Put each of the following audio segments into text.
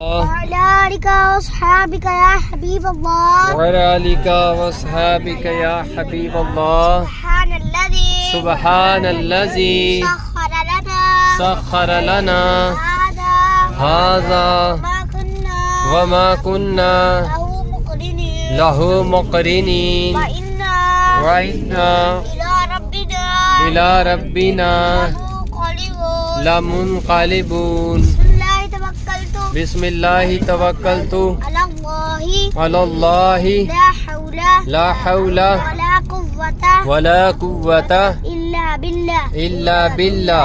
وعلى آلك وأصحابك يا حبيب الله وعلى آلك وأصحابك يا حبيب الله سبحان الذي سخر لنا هذا وما كنا له مقرنين وإنا إلى ربنا لمنقلبون بسم الله توكلت على الله لا حول ولا قوة إلا بالله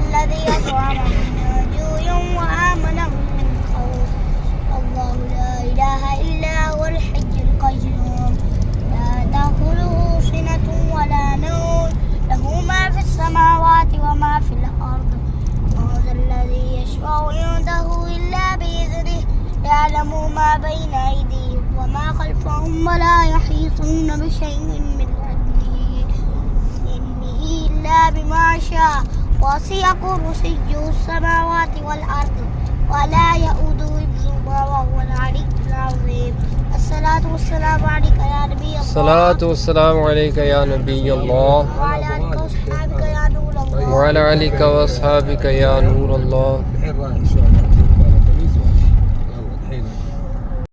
الذي أطعمهم من جوع وآمنهم من خوف الله لا إله إلا هو الحي القيوم لا تأخذه سنة ولا نوم له ما في السماوات وما في الأرض من ذا الذي يشفع عنده إلا بإذنه يعلم ما بين أيديهم وما خلفهم ولا يحيطون بشيء من علمه إلا بما شاء وسع كرسيه السماوات والأرض ولا يؤوده حفظهما وهو العلي العظيم الصلاة والسلام عليك يا نبي الله الصلاة والسلام عليك يا نبي الله وعلى آلك وأصحابك يا نور الله وعلى آلك وأصحابك يا نور الله